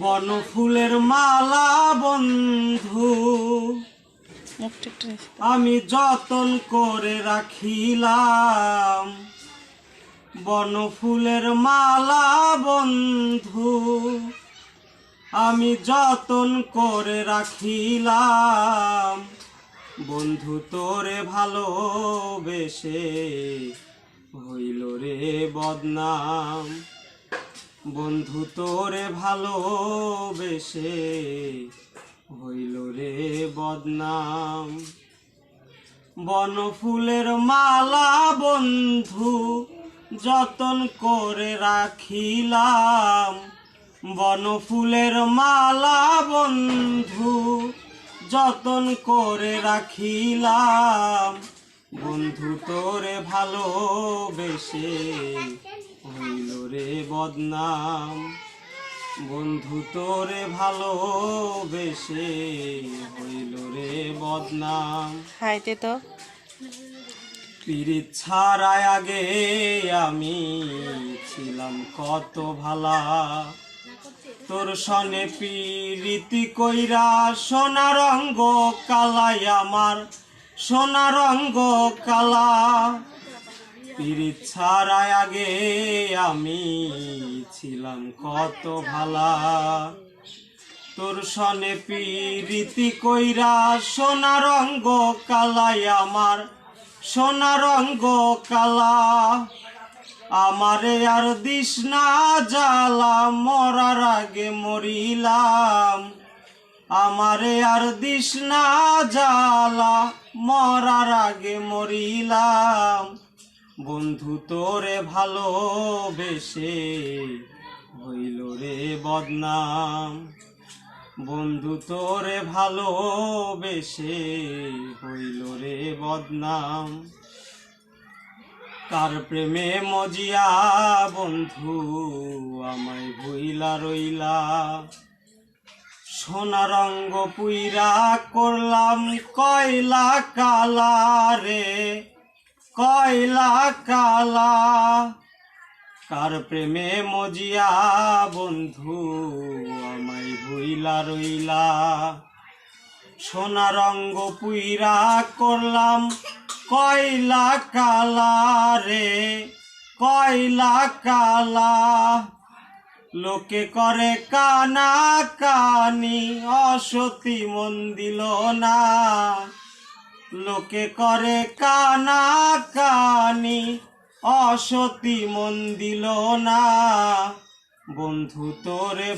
বনফুলের মালা বন্ধু আমি যতন করে রাখিলাম। বনফুলের মালা বন্ধু আমি যতন করে রাখিলাম। বন্ধু তোরে ভালোবেসে হইল রে বদনাম। বন্ধু তোরে ভালোবেসে হইল রে বদনাম। বনফুলের মালা বন্ধু যতন করে রাখিলাম। বনফুলের মালা বন্ধু যতন করে রাখিলাম। বন্ধু তোরে ভালোবেসে হইল রে বদনাম। বন্ধু তোরে ভালোবেসে হইল রে বদনাম। হাইতে তো পিরিত ছাড়ায় আগে আমি ছিলাম কত ভালা। তোর সনে পিরিতি কইরা সোনা রঙ্গ কালাই আমার সোনা রঙ্গ কালা। পিরিত ছাড়ায় আগে আমি ছিলাম কত ভালা। তোর সনে পিরিতি কইরা সোনা রঙ্গ কালাই আমার সোনা রঙ্গ কালা। আমারে আর দিস না জ্বালা মরার আগে মরিলাম। আমারে আর দিস না জ্বালা মরার আগে মরিলাম। বন্ধু তোরে ভালোবেসে হইল রে বদনাম। বন্ধু তোরে ভালোবেসে হইল রে বদনাম। কার প্রেমে মজিয়া বন্ধু আমায় ভুইলা রইলা। সোনা রঙ্গ পুইরা করলাম কয়লা কালা রে কয়লা কালা। কার প্রেমে মজিয়া বন্ধু আমায় ভুইলা রইলা। সোনা রঙ্গ পুইরা করলাম কয়লা কালা রে কয়লা কালা। লোকে করে কানা কানি অসতী মন দিল না। লোকে করে কানা কানি অসতী মন দিল না। বন্ধু তোরে